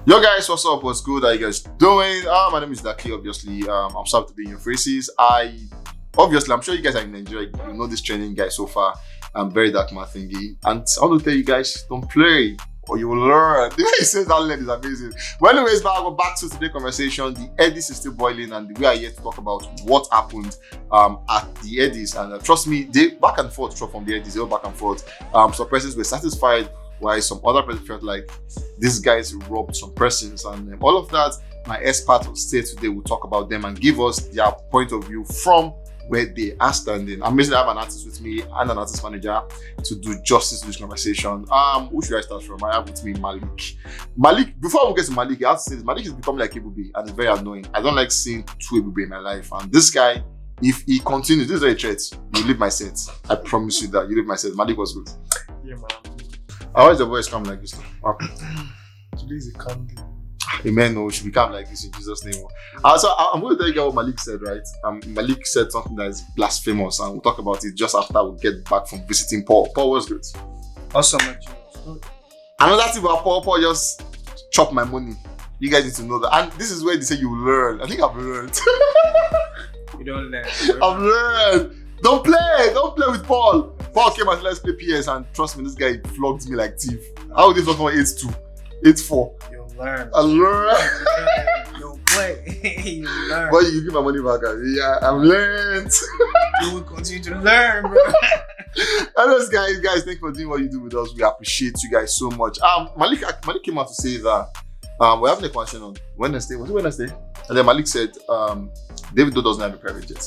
Yo guys, what's up? What's good? How you guys doing? My name is Daki, obviously. I'm sorry to be in your faces. I'm sure you guys are in Nigeria. You know this training guy so far. I'm very dark man thingy. And I want to tell you guys, don't play or you will learn. The way he says that line is amazing. But anyways, back to today's conversation. The Headies is still boiling and we are here to talk about what happened at the Headies. And trust me, they back and forth from the Headies, they were back and forth. Some persons were satisfied, while some other persons felt like these guys robbed some persons, and all of that. My expert will stay today. Will talk about them and give us their point of view from where they are standing. I'm basically have an artist with me and an artist manager to do justice to this conversation. Who should I start from? I have with me Malik. Before we get to Malik, I have to say this. Malik is becoming like Ebube and it's very annoying. I don't like seeing two Ebube in my life, and this guy, if he continues, this is a threat. You leave my set. I promise you that you leave my set. Malik was good. Yeah, man. How is the voice come like this now? Today is a candy. Amen. No, we should become like this in Jesus' name. So I'm going to tell you what Malik said, right? Malik said something that is blasphemous, and we'll talk about it just after we get back from visiting Paul. Paul was good. Awesome. Another thing about Paul just chop my money. You guys need to know that. And this is where they say you learn. I think I've learned. You don't learn. I've learned. Don't play with Paul. Paul came and said, let's play PS, and trust me, this guy flogged me like thief. How would this not 8-2? 8-4. You'll learn. I learn. You'll play. You learn. But you give my money back. Yeah, I've learned. You will continue to learn, bro. Anyways, guys, thanks for doing what you do with us. We appreciate you guys so much. Malik came out to say that we're having a conversation on Wednesday. Was it Wednesday? And then Malik said DAVIDO doesn't have a private jet.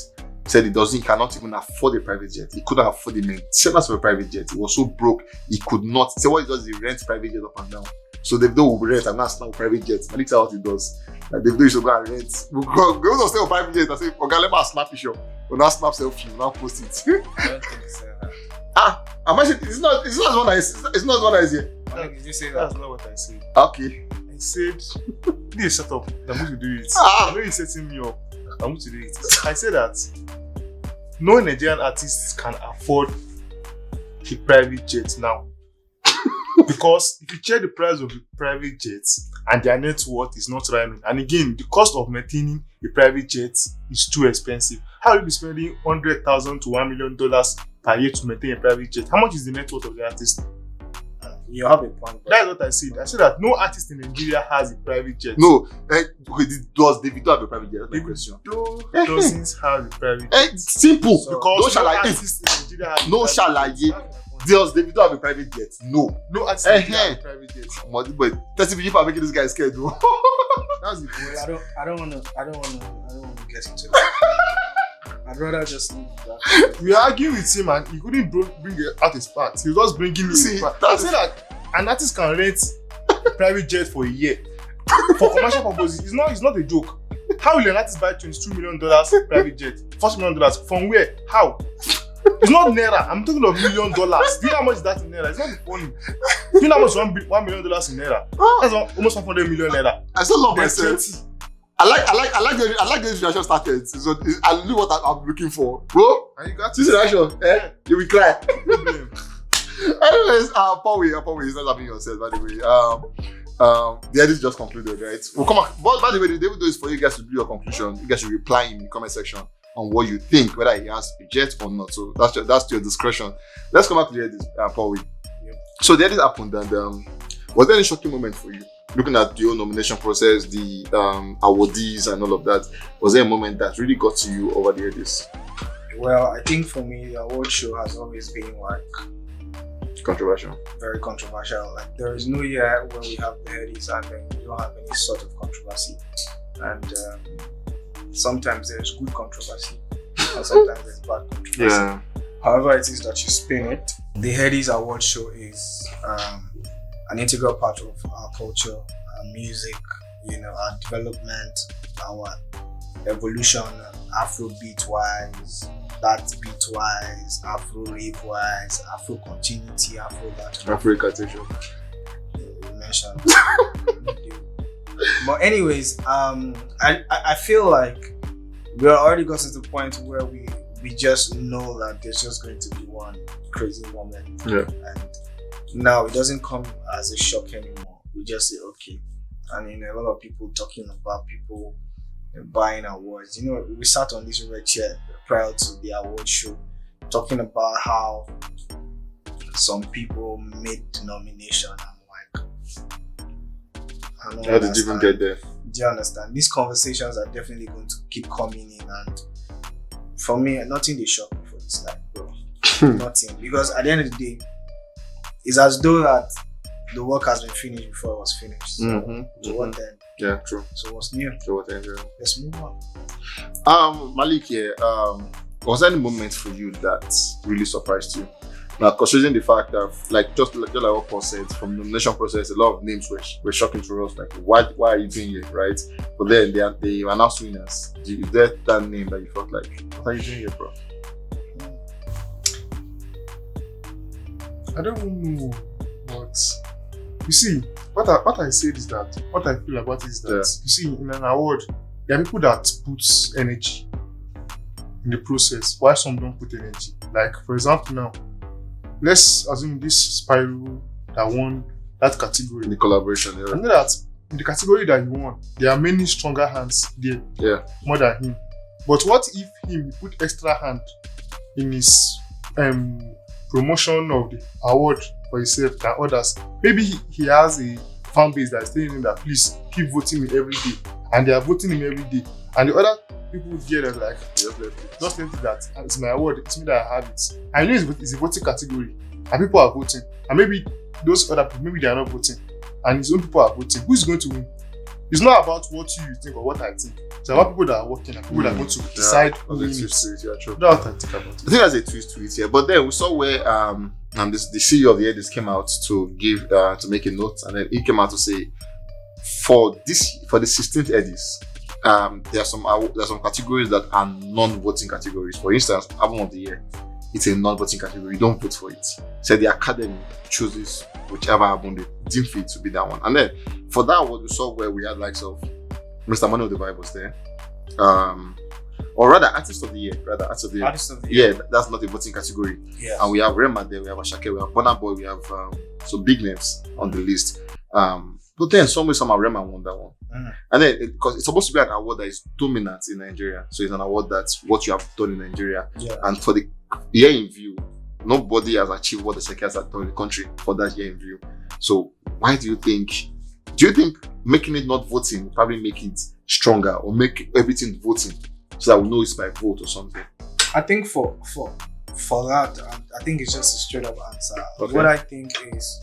Said he cannot even afford a private jet. He couldn't afford the maintenance of a private jet. He was so broke, he could not. Say what he does is he rents private jet up and down. So DAVIDO will rent and not snap private jet. Malik said what he does. Like DAVIDO used to go and rent. We'll go to stay on private jet and say, okay, let me snap picture. We'll not snap selfie, we'll not post it. I don't think so. Am I saying it's not what I is here? Did you say that? That's not what I said. Okay. I said, this is set up. I'm going to do it. I know you're setting me up. I'm going to do it. I said that no Nigerian artists can afford a private jet now. Because if you check the price of the private jets and their net worth is not rhyming, and again, the cost of maintaining a private jet is too expensive. How will you be spending $100,000 to $1 million per year to maintain a private jet? How much is the net worth of the artist? You have a point. That's what I said. I said that no artist in Nigeria has a private jet. No. Does DAVIDO have a private jet? That's my question. DAVIDO doesn't have a private jet. Simple. So, because no artist in Nigeria has no shalaye. Does DAVIDO have a private jet? No. No artist in Nigeria has a private jet. But 30 people are making this guy scared though. That's the point. I don't want to get into that. I'd rather just leave that. We are arguing with him and he couldn't bring out his part. He was just bringing his part. I said that an artist can rent a private jet for a year for commercial purposes. It's not a joke. How will an artist buy $22 million private jet? $40 million from where? How? It's not naira. I'm talking of $1 million. Do you know how much is that in naira? It's not funny. Do you know how much $1 million in naira? That's almost 100 million naira. I still love myself. I like the introduction started. So I knew what I'm looking for, bro. And you got this introduction, you will cry. Anyways, Paul, is not having yourself. By the way, the edit just concluded, right? We'll come back. But by the way, the David is for you guys to do your conclusion. You guys should reply in the comment section on what you think, whether he has a jet or not. So that's to your discretion. Let's come back to the edit, Paul. Yeah. So the edit happened, and was there any shocking moment for you? Looking at the whole nomination process, the awardees and all of that, was there a moment that really got to you over the years? Well, I think for me, the award show has always been like controversial. Very controversial. Like there is no year where we have the Headies and then we don't have any sort of controversy. And sometimes there's good controversy and sometimes there's bad controversy. Yeah. However it is that you spin it, the Headies award show is an integral part of our culture, our music, our development, our evolution, Afrobeat wise, that beat wise, Afro rave wise, Afro continuity, Afro that. Afro culture. You mentioned. But anyways, I feel like we already got to the point where we just know that there's just going to be one crazy moment. Yeah. And now it doesn't come as a shock anymore. We just say, okay, and a lot of people talking about people buying awards. We sat on this red chair prior to the award show, talking about how some people made the nomination. I'm like, how did you even get there? Do you understand? These conversations are definitely going to keep coming in, and for me, nothing they shock me for this life, bro. Nothing, because at the end of the day, it's as though that the work has been finished before it was finished. So what then? Yeah, true. So what's new? So what then? Let's move on. Malik here. Was there any moment for you that really surprised you? Now, considering the fact that, just like what Paul said, from the nomination process, a lot of names were shocking to us. Like, why are you doing it, right? But then they announced winners. Is there that name that you felt like, what are you doing here, bro? I don't know what. You see, what I said is that, what I feel about it is that, you see, in an award, there are people that put energy in the process, while some don't put energy. Like, for example, now, let's assume this Spyro that won that category. The collaboration, yeah. I know that in the category that he won, there are many stronger hands there, more than him. But what if he put extra hand in his promotion of the award for himself than others? Maybe he has a fan base that is telling him that please keep voting me every day, and they are voting him every day, and the other people get it like just let it that it's my award, it's me that I have it. I know it's a voting category and people are voting, and maybe those other people, maybe they are not voting and his own people are voting. Who's going to win? It's not about what you think or what I think. It's about people that are working and people that are going to decide who wins. Yeah, true. That's what I think about it. I think that's a twist to it here. But then we saw where the CEO of the Headies came out to give to make a note, and then he came out to say for the 16th Headies, there are some categories that are non-voting categories. For instance, album of the year, it's a non-voting category. You don't vote for it. So the academy chooses whichever album they deem fit to be that one. And then for that award, we saw where we had likes of Mr. Money of the Vibe was there. Or rather, Artist of the Year. Artist of the Year. Yeah, that's not a voting category. Yeah. And we have Rema there, we have Asake, we have Burna Boy, we have some big names on the list. But then some are Rema won that one. And then because it's supposed to be an award that is dominant in Nigeria. So it's an award that's what you have done in Nigeria. Yeah. And for the year in view, nobody has achieved what the Asake has done in the country for that year in view. So why do you think making it not voting will probably make it stronger, or make everything voting so that we know it's by vote or something? I think for that, I think it's just a straight up answer. Okay. What I think is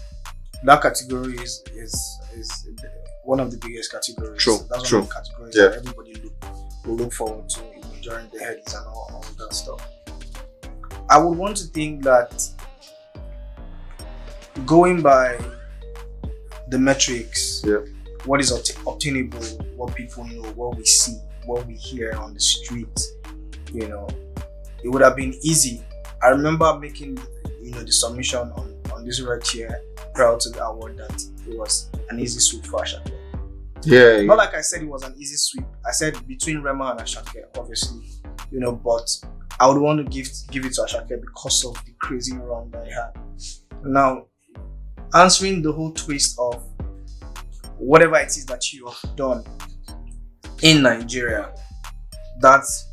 that category is one of the biggest categories. True. That's True. one of the categories Yeah. that everybody will look forward to during the Headies and all that stuff. I would want to think that going by the metrics, what is obtainable, what people know, what we see, what we hear on the street, it would have been easy. I remember making, the submission on this right here prior to the award that it was an easy sweep for Asake. Yeah. Not like I said it was an easy sweep. I said between Rema and Asake, obviously, but I would want to give it to Asake because of the crazy run that he had. Now, answering the whole twist of whatever it is that you have done in Nigeria, that's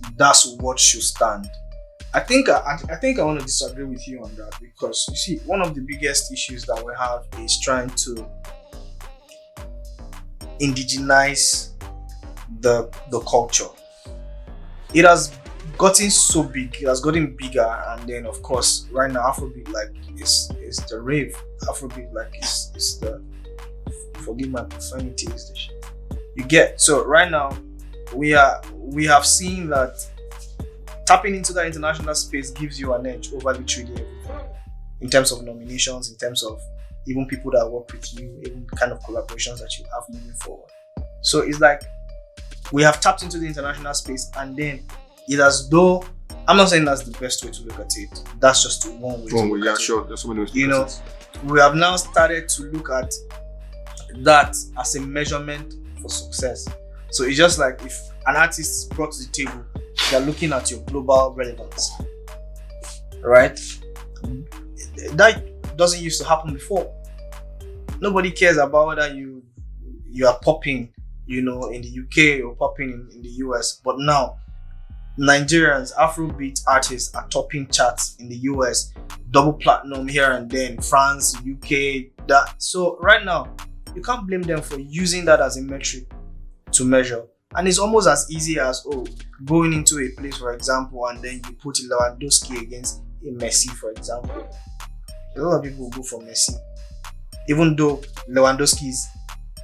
what should stand. I think I want to disagree with you on that, because you see, one of the biggest issues that we have is trying to indigenize the culture. It has gotten so big, it has gotten bigger, and then of course right now Afrobeat is the rave. Afrobeat is the, forgive my profanity, is the shit. You get, so right now we have seen that tapping into that international space gives you an edge over literally everything, in terms of nominations, in terms of even people that work with you, even kind of collaborations that you have moving forward. So it's like we have tapped into the international space, and then it's as though, I'm not saying that's the best way to look at it, that's just one way to look at it. Sure, there's so many ways to look at it. We have now started to look at that as a measurement for success. So it's just like if an artist is brought to the table, they're looking at your global relevance, right? That doesn't used to happen before. Nobody cares about whether you you are popping, you know, in the UK or popping in the US. But now, Nigerians, Afrobeat artists are topping charts in the US, double platinum here and there in France, UK. That so right now, you can't blame them for using that as a metric to measure. And it's almost as easy as going into a place, for example, and then you put Lewandowski against a Messi, for example. A lot of people will go for Messi, even though Lewandowski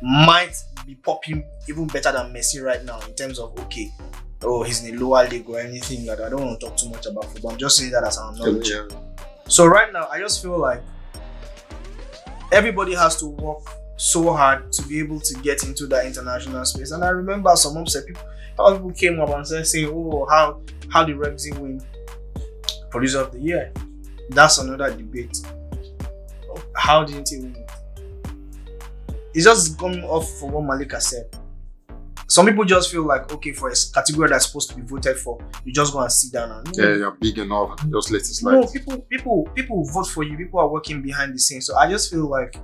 might be popping even better than Messi right now in terms of he's in a lower league or anything like that. I don't want to talk too much about football. I'm just saying that as an knowledge. Yeah. So right now, I just feel like everybody has to work so hard to be able to get into that international space. And I remember some upset people came up and saying, how did Rexy win Producer of the Year? That's another debate. How didn't he win it? It's just coming off for what Malika said. Some people just feel like, for a category that's supposed to be voted for, you just go and sit down and you're big enough, just let it slide. No, people vote for you. People are working behind the scenes. So I just feel like,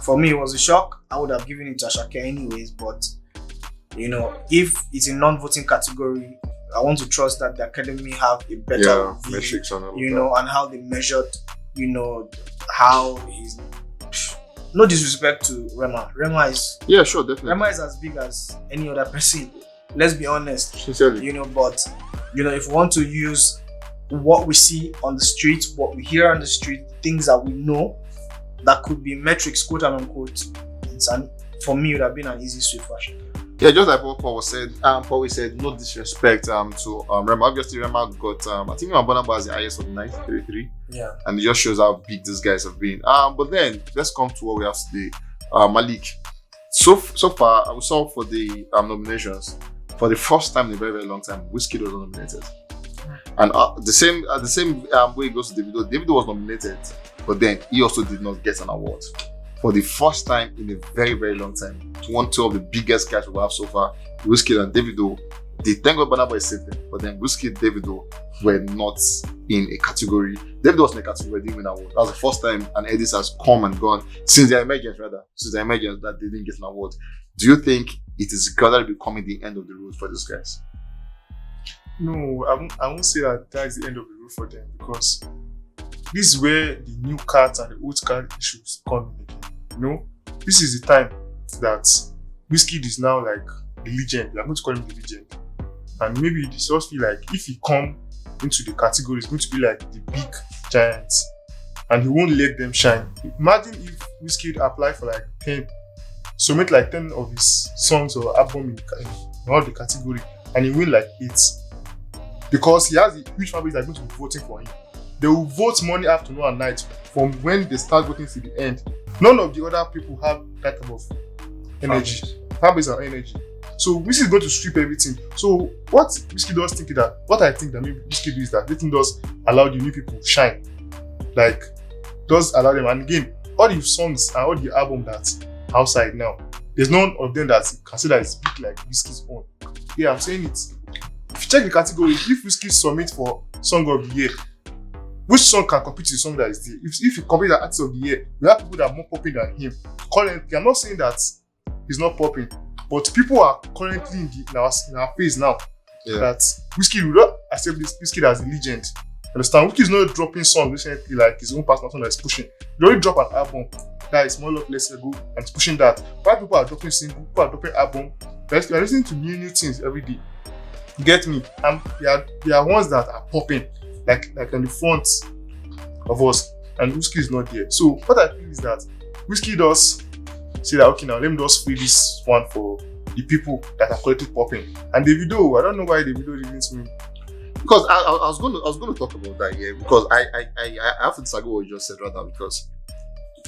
for me, it was a shock. I would have given it to Asake anyways. But if it's a non-voting category, I want to trust that the academy have a better view, metrics and all and how they measured, how he's. No disrespect to Rema. Rema is sure, definitely. Rema is as big as any other person. Let's be honest. Sincerely. But if we want to use what we see on the street, what we hear on the street, things that we know that could be metrics, quote and unquote, for me, it would have been an easy sweep fashion. Yeah, just like what Paul said. Paul said no disrespect to Rema. Obviously, Rema got I think Burna has the highest of 933. Yeah. And it just shows how big these guys have been. But then let's come to what we have today. Malik. So far, we saw for the nominations, for the first time in a very, very long time, WIZKID was nominated. And the same way it goes to Davido. Davido was nominated, but then he also did not get an award. For the first time in a very, very long time, two of the biggest guys we have so far, WIZKID and Davido, they thank God Burna Boy saved them, but then WIZKID, Davido were not in a category. Davido was in a category, didn't win an award. That was the first time an Headies has come and gone since their emergence that they didn't get an award. Do you think it is gradually becoming the end of the road for these guys? No, I won't say that is the end of the road for them, because this is where the new cards and the old card issues come in again. This is the time that WIZKID is now like the legend. We are going to call him the legend. And maybe it just feel like if he come into the category, it's going to be like the big giants and he won't let them shine. Imagine if WIZKID apply for like 10, submit like 10 of his songs or album in all the category, and he win like 8. Because he has a huge fan base that are going to be voting for him. They will vote morning, afternoon, and night from when they start voting to the end. None of the other people have that type of energy. Fan base and energy. So WIZKID is going to strip everything. So what WIZKID does think that, what I think that maybe WIZKID is that everything does allow the new people to shine. Like, does allow them. And again, all the songs and all the album that's outside now, there's none of them that's considered as big like WIZKID's own. Yeah, I'm saying it. If you check the category, if WIZKID submit for Song of the Year, which song can compete with the song that is there? If you compete the Artist of the Year, we have people that are more popping than him. Currently, I'm not saying that he's not popping, but people are currently in our phase now that WIZKID will not accept this WIZKID as a legend. Understand? WIZKID is not dropping songs recently like his own personal song that is pushing. He already dropped an album that is more or less ago and it's pushing that. While people are dropping singles, people are dropping album, we are listening to new things every day. You get me? And there are ones that are popping. Like on the front of us, and WIZKID is not there. So what I feel is that WIZKID does say that, okay, now let me just free this one for the people that are currently popping. And Davido, I don't know why Davido didn't win. Because I was going to talk about that here, because I have to disagree with what you just said rather, because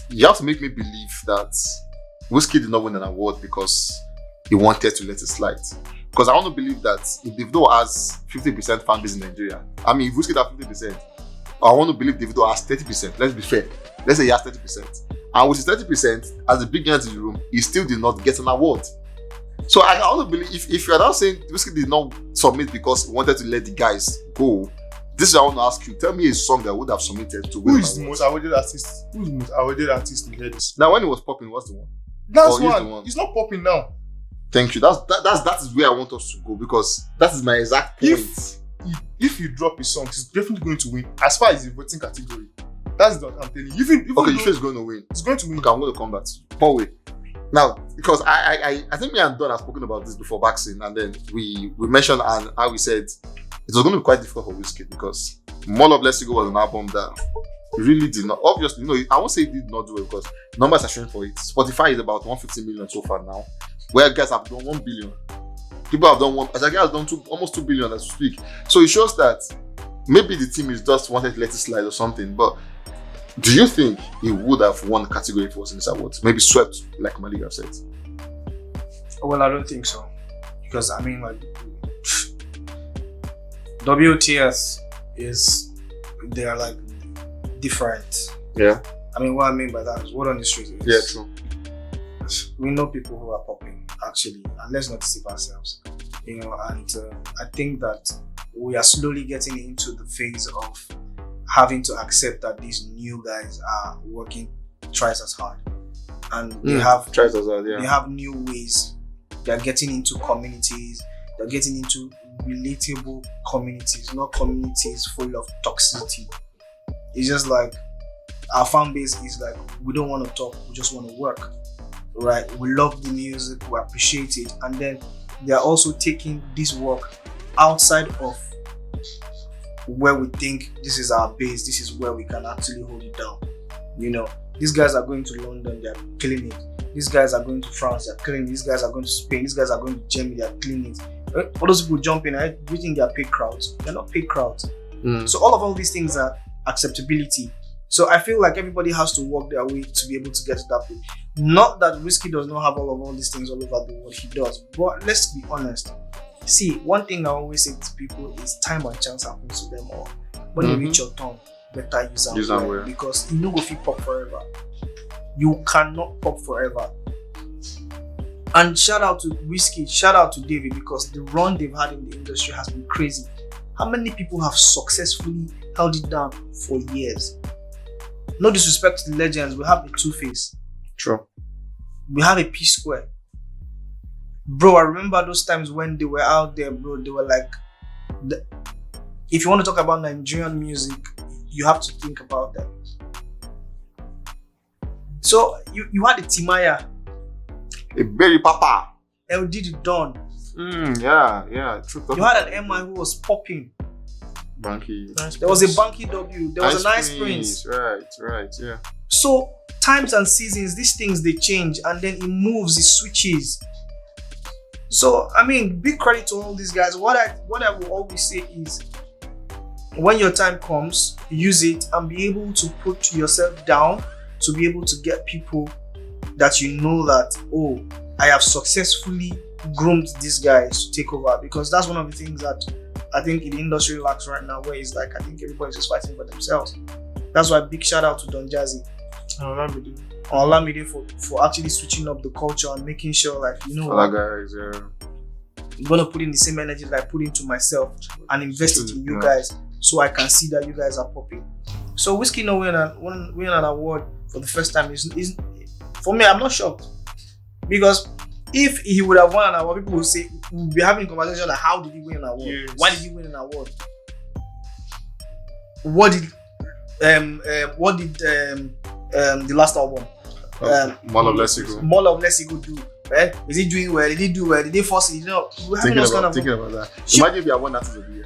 you have to make me believe that WIZKID did not win an award because he wanted to let it slide. Because I want to believe that if Davido has 50% fan base in Nigeria, I mean, if WIZKID has 50%, I want to believe Davido has 30%. Let's be fair. Let's say he has 30%. And with his 30%, as the big giant in the room, he still did not get an award. So I want to believe, if you're now saying WIZKID did not submit because he wanted to let the guys go, this is what I want to ask you. Tell me a song that would have submitted to win. Who is the most awarded artist? Who is the most awarded artist in Headies? Now, when he was popping, what's the one? That's Or he's the one. one. It's not popping now. Thank you. That is where I want us to go, because that is my exact point. If you drop a song, it's definitely going to win. As far as the voting category, that's what I'm telling you. Even Okay, though you feel it's going to win. it's going to win. Okay, I'm going to come back to you. Paul, wait. Now, because I think me and Don have spoken about this before vaccine, and then we mentioned and how we said it was going to be quite difficult for WIZKID, because Mall of Let's Go was an album that really did not, obviously, I won't say it did not do well, because numbers are showing for it. Spotify is about 150 million so far now, where guys have done 1 billion. People have done Asake has done almost 2 billion as we speak. So it shows that maybe the team is just wanted to let it slide or something. But do you think he would have won the category if it was in this awards? Maybe swept, like Malik have said. Well, I don't think so, because I mean, like, WTS they are like different. Yeah. I mean, what I mean by that is what on the street is. Yeah, true. We know people who are popping, actually, and let's not deceive ourselves, and I think that we are slowly getting into the phase of having to accept that these new guys are working twice as hard, and they have twice as hard. they have new ways. They're getting into communities. They're getting into relatable communities, not communities full of toxicity. It's just like our fan base is like, we don't want to talk, we just want to work. Right? We love the music, we appreciate it, and then they are also taking this work outside of where we think this is our base, this is where we can actually hold it down. These guys are going to London, they're killing it. These guys are going to France, they're killing it. These guys are going to Spain, these guys are going to Germany, they're killing it. All those people jumping, we think they're paid crowds. They're not paid crowds. So all these things are acceptability. So I feel like everybody has to work their way to be able to get to that point. Not that WIZKID does not have all these things all over the world, he does. But let's be honest. See, one thing I always say to people is time and chance happens to them all. When you reach your turn, better use them well, because you no go fit pop forever. You cannot pop forever. And shout out to WIZKID, shout out to David, because the run they've had in the industry has been crazy. How many people have successfully held it down for years? No disrespect to the legends, we have a Two-Face. True. We have a P-Square. Bro, I remember those times when they were out there, bro. They were like, if you want to talk about Nigerian music, you have to think about them. So you had a Timaya, A Berry Papa. LD the Don. Yeah, true. You had an MI who was popping. Banky. There was a Banky W. There was a Nice Prince. Right, yeah. So times and seasons, these things they change, and then it moves, it switches. So I mean, big credit to all these guys. What I will always say is, when your time comes, use it and be able to put yourself down to be able to get people that you know that, oh, I have successfully groomed these guys to take over. Because that's one of the things that I think in the industry lacks right now, where it's like, I think everybody's just fighting for themselves. That's why big shout out to Don Jazzy Olamide for actually switching up the culture and making sure, like, Guys, I'm gonna put in the same energy that I put into myself and invest it in you guys, so I can see that you guys are popping. So WIZKID not winning an award for the first time is for me, I'm not shocked, because if he would have won an award, people would say, we'll be having a conversation like, how did he win an award? Yes. Why did he win an award? What did the last album, Mall of Let's Go do? Right? Is he doing well? Did he do well? Did they force it? We're having thinking about that. Imagine if you have won that of the year.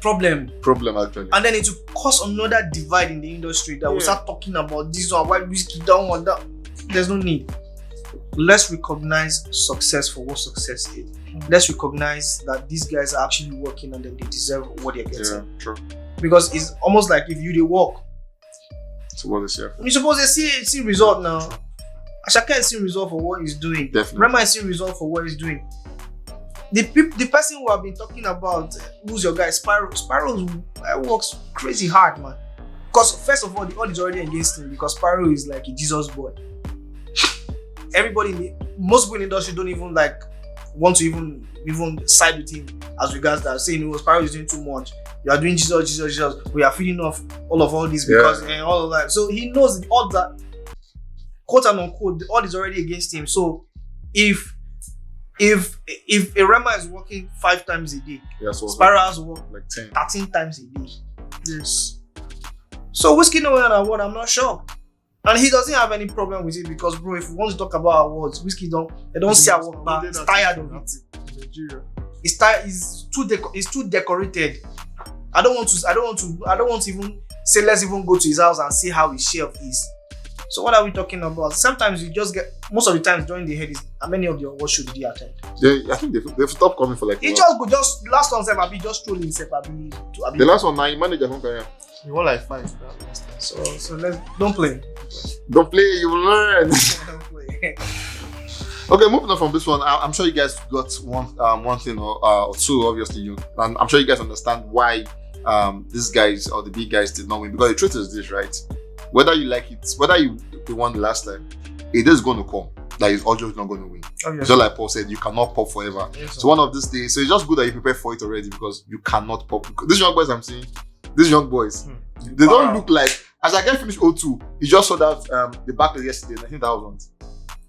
Problem Actually. And then it will cause another divide in the industry that will start talking about this one, why WIZKID don't want that. There's no need. Let's recognize success for what success is. Let's recognize that these guys are actually working and that they deserve what they're getting. Yeah, true. Because it's almost like if you work, So what is here? you're supposed to see result now. Asake is seeing result for what he's doing. Definitely. Rema is seeing result for what he's doing. The person who I've been talking about, who's your guy, Spyro works crazy hard, man. Because first of all, the odds is already against him, because Spyro is like a Jesus boy. Most people in the industry don't even like want to even side with him as regards that, saying, Spyro is doing too much. You are doing Jesus. We are feeding off all of this because and all of that. So he knows the odds are quote and unquote, the odd is already against him. So if a Rema is working 5 times a day, Spiral has work like 10. 13 times a day. Yes. So WIZKID no win an award, I'm not sure. And he doesn't have any problem with it because, bro, if we want to talk about awards, WIZKID don't see award, but he's tired of it. Nigeria. He's tired. He's too decorated. I don't want to even say let's even go to his house and see how his shelf is. So what are we talking about? Sometimes you just get, most of the times during the Headies, how many of the awards should he attend? I think they've stopped coming for like. He just last one I be just trolling himself. The last one now, he managed your home career. You won like 5. So let's don't play. Don't play, you will learn. Don't play. Okay, moving on from this one, I'm sure you guys got one thing or two. Obviously, and I'm sure you guys understand why these guys or the big guys did not win. Because the truth is this, right? Whether you like it, whether you won the last time, it is going to come. That is also not going to win. Oh, yes. Just like Paul said, you cannot pop forever. Yes, so one of these days, so it's just good that you prepare for it already because you cannot pop. These young boys I'm seeing, these young boys, they don't look like. As I get finished 0-2, he just saw that the battle yesterday, and I think that was on.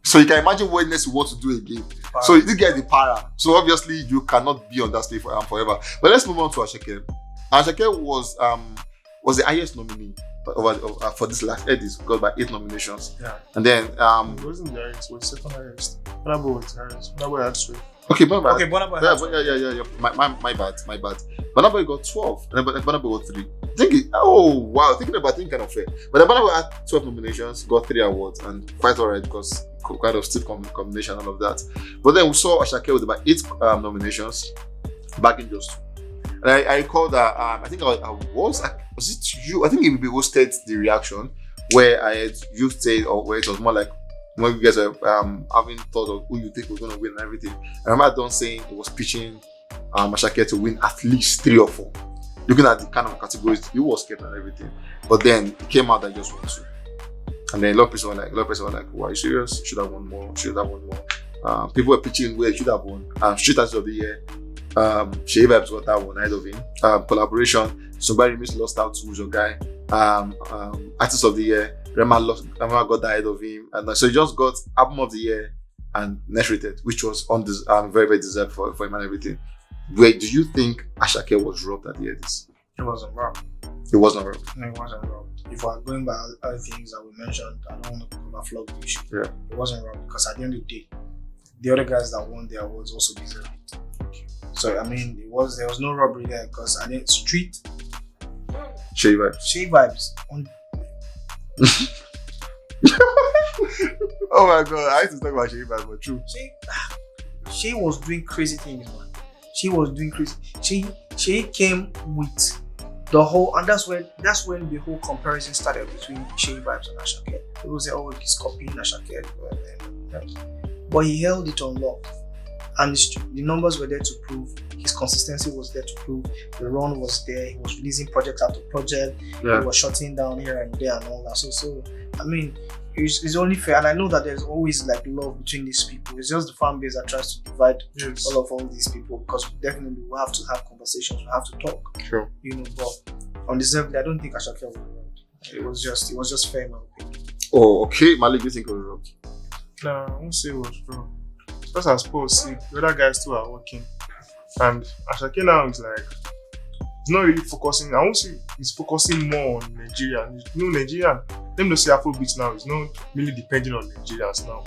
So you can imagine what next you want to do again. So this guy is the para. So obviously you cannot be on that stage forever. But let's move on to Asake. Asake was the highest nominee for this last Headies, got by 8 nominations. Yeah. And then it wasn't the highest, it was the second highest. Burna Boy was the highest. Burna Boy had 12. Okay, my bad. Okay, Burna Boy. Yeah. My bad. Burna Boy got 12, and then Burna Boy got 3. Thinking about it kind of fair. But then Burna Boy had 12 nominations, got 3 awards, and quite alright because quite of stiff combination and all of that. But then we saw Asake with about 8 nominations, back in just 2. And I recall that I think was it you? I think it hosted the reaction where you said, or where it was more like when you guys are having thought of who you think was going to win and everything. I remember Don saying it was pitching Asake to win at least 3 or 4. Looking at the kind of categories he was getting and everything, but then it came out that just won 2. And then a lot of people were like, "Why, are you serious? Should have won more. People were pitching where he should have won. Street Artist of the Year. Shea Vibes got that one ahead of him. Collaboration. Somebody lost out to your guy. Artist of the Year. Rema got that ahead of him. And so he just got Album of the Year and Next Rated, which was on this very, very deserved for him and everything. Where do you think Asake was robbed at the Headies? It wasn't robbed. It was not robbed. No, it wasn't robbed. If we're going by other things that we mentioned, I don't want to overflow the issue. Yeah. It wasn't robbed because at the end of the day, the other guys that won their awards also deserved it. So there was no robbery there because I think Street Shea Vibes on. Oh my god, I used to talk about Shea Vibes, but true. She was doing crazy things, man. She was doing crazy. She came with the whole, and that's when the whole comparison started between Shea Vibes and Asake. It was he's copying Asake, but he held it on lock, and the numbers were there to prove. His consistency was there to prove. The run was there. He was releasing project after project. Yeah. He was shutting down here and there and all that. So I mean, it's only fair, and I know that there's always like love between these people. It's just the fan base that tries to divide all these people, because definitely we have to have conversations, we have to talk. Sure. But undeservedly, I don't think Asake was robbed. It was just fair, in my opinion. Oh, okay. Malik, do you think it was robbed? No, I won't say it was robbed. Just as Paul said, the other guys too are working, and Asake now is like, he's not really focusing. I won't say he's focusing more on Nigeria. Nigerian. Let me just say Afrobeat now is not really depending on Nigerians now.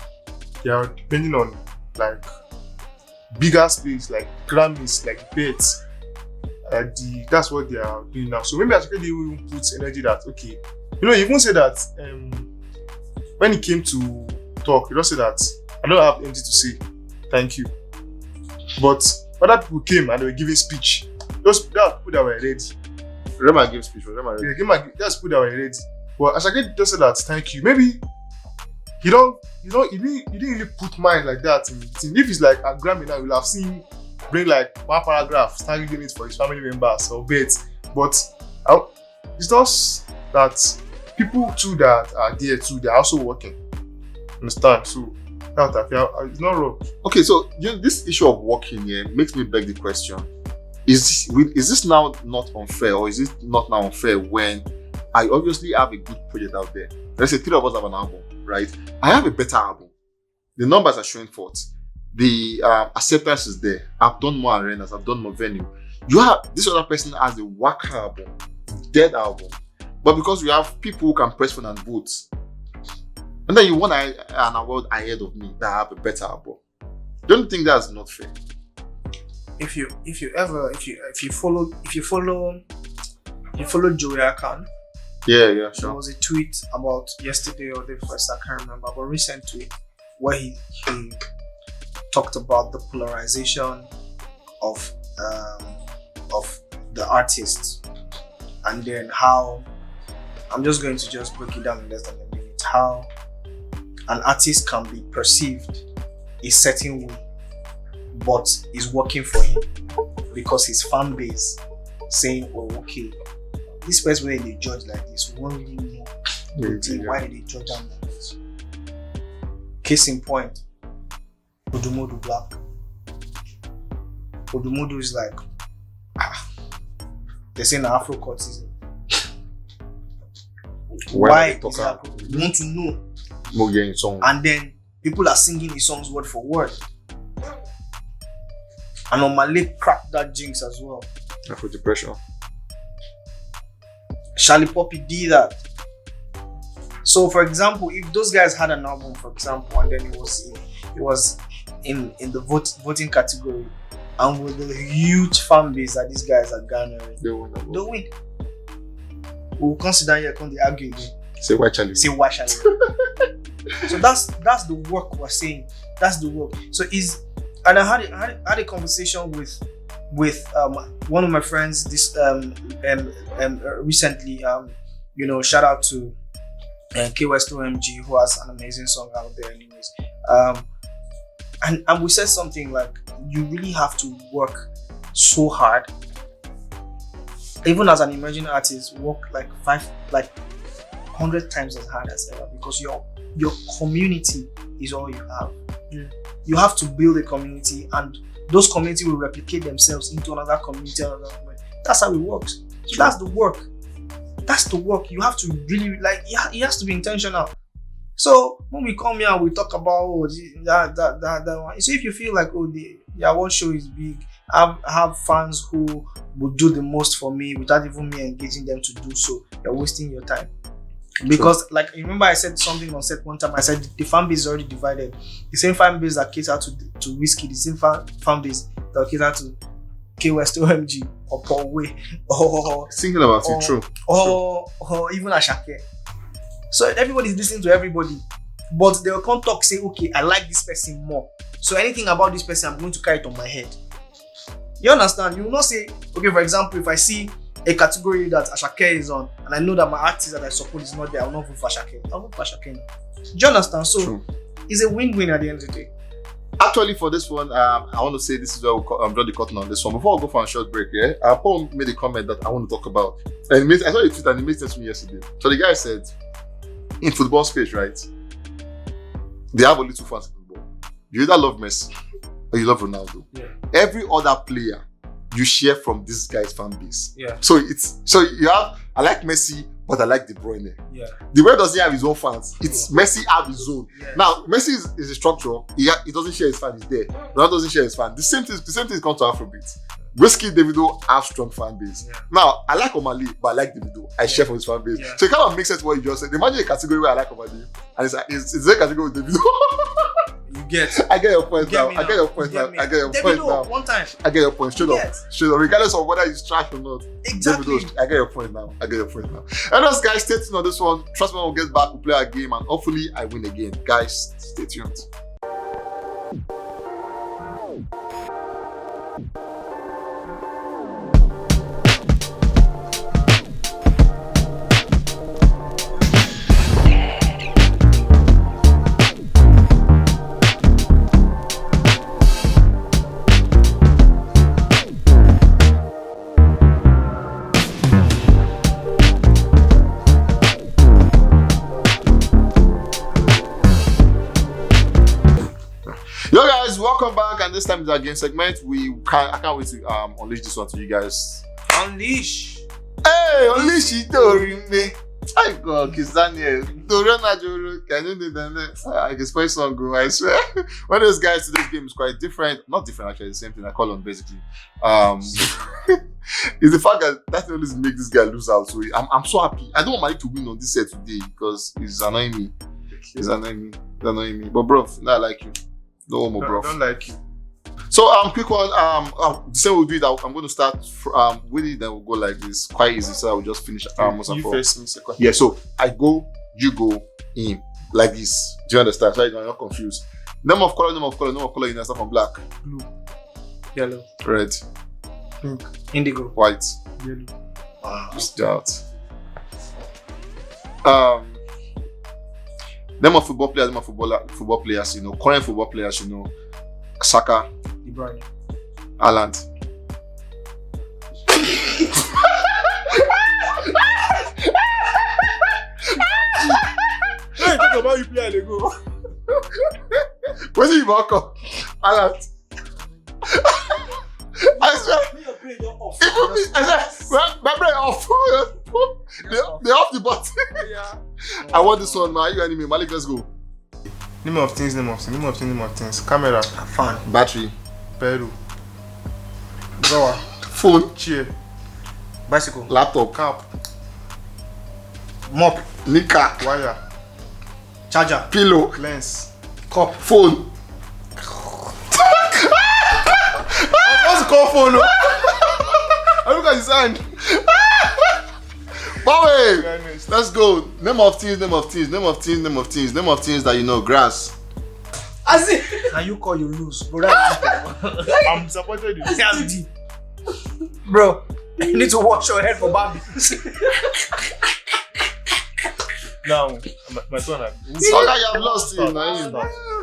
They are depending on like bigger space, like Grammys, like Bets. That's what they are doing now. So maybe Asake didn't even put energy that, okay. You even say that when he came to talk, he just said that I don't have anything to say. Thank you. But other people came and they were giving speech. Those people that were ready. Rema gave speech. Rema ready. Those people that were ready. But Asake just said that thank you. Maybe he didn't really put mind like that in the thing. If it's like a Grammy now, you'll have seen bring like one paragraph, thanking it for his family members or bets. But it's just that people too that are there too, they're also working. Understand? So that's it's not wrong. Okay, so this issue of working here makes me beg the question: Is this now not unfair, or is it not now unfair when I obviously have a good project out there? Let's say 3 of us have an album, right? I have a better album. The numbers are showing forth. The acceptance is there. I've done more arenas. I've done more venue. You have this other person has a whack album, dead album, but because you have people who can press phone and vote, and then you want an award ahead of me that have a better album. Don't think that's not fair. If you follow Joey Akan, Yeah, there was a tweet about yesterday or the first, I can't remember, but recent tweet where he talked about the polarization of the artists, and then how I'm just going to just break it down in less than a minute. How an artist can be perceived a certain way, but is working for him because his fan base saying, "Oh, okay, this person when they judge like this, we won't really know why did they judge them like this." Case in point, Odumodu Black. Odumodu is like, they say in Afro cultism. Why is that? You want to know. And then people are singing his songs word for word. And Omale cracked that jinx as well. Afro depression. Charlie Poppy did that. So, for example, if those guys had an album, for example, and then it was in the voting category, and with the huge fan base that these guys are garnering, they'll win. We'll consider here, come the argue again. Say why Charlie? So that's the work we're saying. That's the work. So and I had a conversation with one of my friends this recently. Shout out to K-West-OMG, who has an amazing song out there anyways. And we said something like, you really have to work so hard, even as an emerging artist, work like 100 times as hard as ever, because your community is all you have. You have to build a community, and those community will replicate themselves into another community. That's how it works. So that's the work. That's the work. You have to really it has to be intentional. So when we come here, we talk about that one. So if you feel like the award show is big, I have fans who would do the most for me without even me engaging them to do so, you're wasting your time. Because remember I said something on set one time, I said the fan base is already divided. The same fan base that cater to WIZKID, the same fan base that cater to K-West-OMG or Paul Way or thinking about it, true. Or even Asake. So everybody's listening to everybody, but they'll come talk, say, okay, I like this person more. So anything about this person, I'm going to carry it on my head. You understand? You will not say, okay, for example, if I see a category that Asake is on, and I know that my artist that I support is not there, I will not vote for Asake. I'll vote for Asake. Do you understand? So true. It's a win-win at the end of the day. Actually, for this one, I want to say this is where we'll draw the curtain on this one. Before I go for a short break, Paul made a comment that I want to talk about. And I saw a tweet and it made sense to me yesterday. So the guy said, in football space, right, they have only two fans in football. You either love Messi or you love Ronaldo. Yeah. Every other player you share from this guy's fan base. Yeah. So you have, I like Messi, but I like De Bruyne. Yeah. De Bruyne doesn't have his own fans. It's Messi have his own. Yeah. Now Messi is a structure. He doesn't share his fans. He's there. Ronaldo doesn't share his fans. The same thing comes to Afrobeat. WIZKID, DAVIDO have strong fan base. Yeah. Now I like Omale, but I like DAVIDO. I share from his fan base. Yeah. So it kind of makes sense what you just said. Imagine a category where I like Omale, and it's a category with DAVIDO. You get. I get your point now. I get your point now. One time. I get your point. Straight up. Regardless of whether it's trash or not. Exactly. DAVIDO, I get your point now. And us guys, stay tuned on this one. Trust me, we'll get back, we'll play our game, and hopefully I win again. Guys, stay tuned. Welcome back, and this time is our game segment. I can't wait to unleash this one to you guys. Unleash. Hey, unleash it, Dorime. I go, Kiss Daniel. Can you do that? I can play song, go. I swear. When those guys to this game is quite different. Not different, actually. The same thing I call on basically. Is the fact that always make this guy lose out. So I'm so happy. I don't want Malik to win on this set today because it's annoying me. It's annoying me. But bro, I like you. No more, bro. Don't like you. So quick one. The same we'll do it. I'm going to start with it. Then we'll go like this. Quite easy. So I will just finish. You first, me second. Yeah. So I go, you go, in like this. Do you understand? So you're not confused. Name of color. You know, start from black, Blue. Yellow. red, Pink. Indigo. white. Yellow. Just out. Name of football players. Football players. You know, current football players. You know, Saka, De Bruyne. Haaland. Hey, talk about you play, they go. Where's the Marco? Haaland. I swear. My brain off. They're off the button. Yeah. I want this one, man. You anime. Malik, let's go. Name of things. Camera. Fan. Battery. Peru. Drawer. Phone. Chair. Bicycle. Laptop. Cap. Mop. Nika. Wire. Charger. Pillow. Lens. Cup. Phone. What's the call phone? I look at his hand. Bowie. Honest. Let's go. Name of things that you know. Grass. As it. Can you call you lose? Bro, that's deep. I'm disappointed in you. That's deep. Bro, you need to wash your head for Bambi. Now, my turn. Okay, you have lost it. Stop.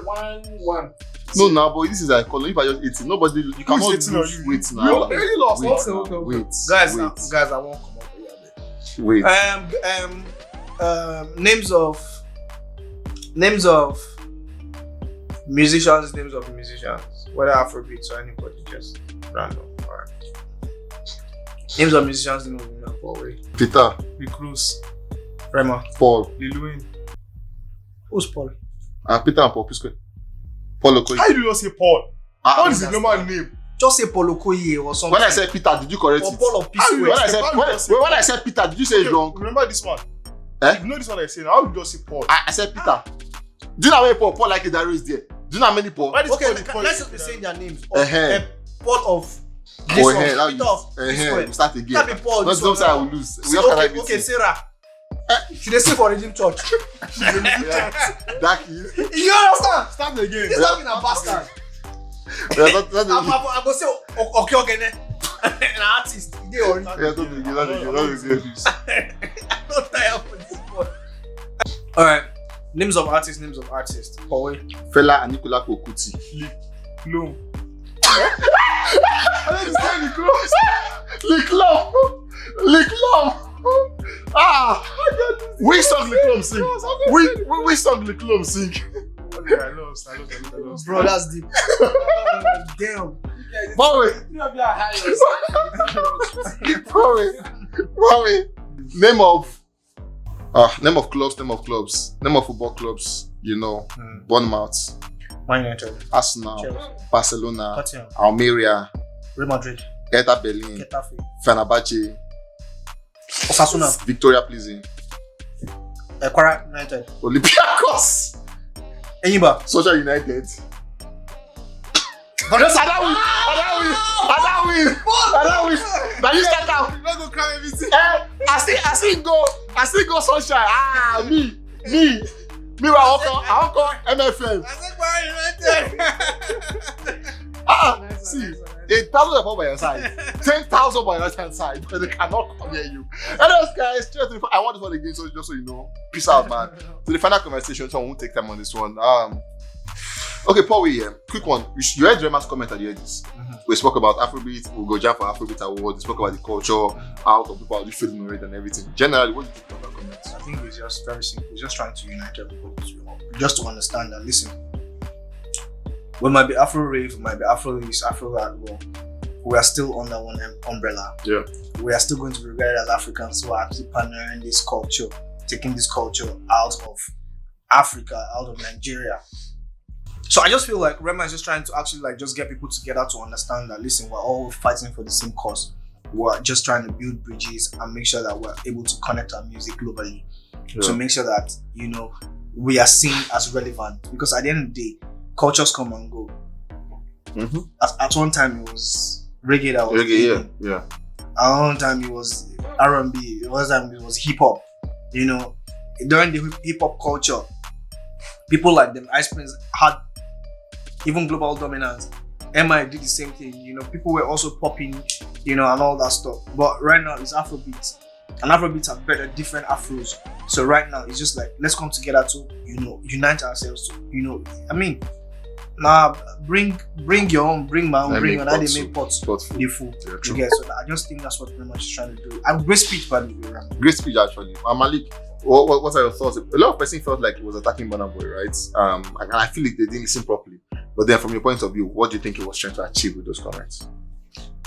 1-1. No, but this is a color. If I just 18, nobody, you cannot Who's 18 or lose. you? Wait now. You already lost. Wait, Okay, now. okay. Wait. Guys, wait. I won't come up with you. Wait. Names of musicians, whether Afrobeats or anybody, just random. Alright. Names of musicians, names of women. Peter. We close. Rema. Paul. Lil Wayne. Who's Paul? Peter and Paul. Please go. Paul Okoye. How do you not say Paul? What is the that's normal name? Just say Paul Okoye or something. When I said Peter, did you correct or it? Paul of Peace. How do you When Square. I said Peter, did you say it wrong? Remember this one? Eh? You know this one I say now. How do you just say Paul? I said Peter. Do you know how many Paul like it there is there? Do you know how many Paul? Why this Okay, Paul let's just be saying their names. Paul of this Oh, one, hey, that Peter of this we one. start again. That be Paul. Not This one. say I will lose. We just cannot Okay, Sarah. She dey sing for Redeem Church. Daki. You understand? Start again. This talking a bastard. We are not I go say okay Ogene, an artist. He dey ori. not again. Not tired for this boy. All right. Names of artists. Paul. Fela and Nicola Kokuti. Loom. Liklom. Which song Liklom sing? Which song Liklom sing? Okay, I lost. Bro, that's deep. Damn. Bowie. Name of clubs. Name of football clubs. You know, Bournemouth, Man United. Arsenal, Chelsea. Barcelona, Tottenham. Almeria, Real Madrid. Hertha Berlin, Getafe. Fenerbahce, Osasuna. Victoria Pleasing, Kwara United. Olympiacos, Enyimba. Social United. Adawi. Now you start out. Let's go cry everything. I still go Sunshine. Me. I won't call MFM. I said Kwara United. See, 1,000 by your side, 10,000 by your right-hand side, but they cannot come near you. Anyways, guys, straight to the I want this one again, so just so you know. Peace out, man. To the final conversation, so I won't take time on this one. Okay, Paul, quick one. You heard Rema's comment at the Headies. We spoke about Afrobeat. We'll go jam for Afrobeat Award. We spoke about the culture, how people are feeling it and everything. Generally, what do you think about that comment? I think it's just very simple. It's just trying to unite everybody just to understand that. Listen, we might be Afro rave, we might be Afro this, Afro that. Well, we are still under one umbrella. Yeah. We are still going to be regarded as Africans who are actually pioneering this culture taking this culture out of Africa, out of Nigeria. So I just feel like Rema is just trying to actually like just get people together to understand that, listen, we're all fighting for the same cause. We're just trying to build bridges and make sure that we're able to connect our music globally. To make sure that, you know, we are seen as relevant. Because at the end of the day, cultures come and go. At one time it was reggae that was yeah. At one time it was R&B. At one time it was hip hop. You know, during the hip hop culture, people like them Ice Prince had even global dominance. MI did the same thing. You know, people were also popping, you know, and all that stuff. But right now it's Afrobeats, and Afrobeats have better different afros. So right now it's just like, let's come together to, you know, unite ourselves to, you know, I mean, now bring your own, bring my own, bring your own. They make pots the food. Yeah, so I just think that's what pretty much is trying to do. And great speech, by the way. Great speech, actually. Malik, what are your thoughts? A lot of person felt like it was attacking Burna Boy, right? And I feel like they didn't listen properly. But then, from your point of view, what do you think he was trying to achieve with those comments?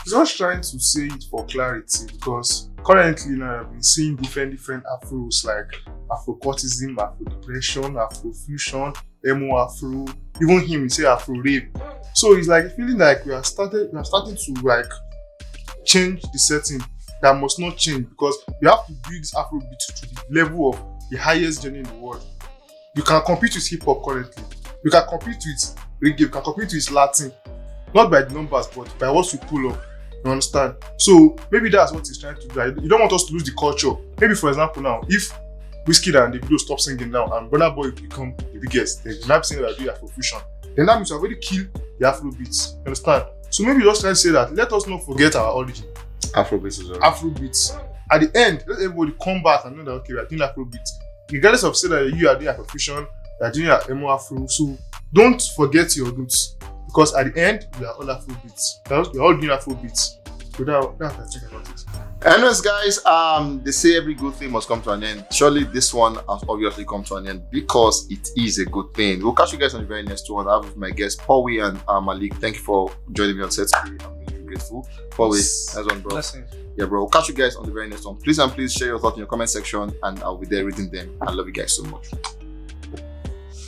He's not trying to say it for clarity, because currently now I've been seeing different afros like Afro-cultism, Afro-depression, Afro-fusion, emo afro, even him, he say Afro-rave. So it's like feeling like we are starting to like change the setting that must not change, because we have to build this Afrobeat to the level of the highest genre in the world. You can compete with hip hop currently. You can compete with reggae, you can compete with Latin. Not by the numbers, but by what you pull up. You understand? So maybe that's what he's trying to do. You don't want us to lose the culture. Maybe, for example, now, if WIZKID and DAVIDO stop singing now and Burna Boy become the biggest, then you're not saying that we are Afrofusion, then that means you have already killed the Afrobeats. You understand? So maybe just try to say that, let us not forget our origin. Afrobeats as well. Afrobeats. At the end, let everybody come back and know that, okay, we are doing Afrobeats. Regardless of saying that you are doing Afrofusion, you are doing emo Afro. So don't forget your roots. Because at the end, we are all Afrobeats. We're all doing Afrobeats. So that's what I think about it. Anyways, guys, they say every good thing must come to an end. Surely this one has obviously come to an end because it is a good thing. We'll catch you guys on the very next one. I have with my guests, Pawi and Malik. Thank you for joining me on set today. I'm really grateful. Pawi, nice one, bro. Blessings. Yeah, bro. We'll catch you guys on the very next one. Please share your thoughts in your comment section, and I'll be there reading them. I love you guys so much.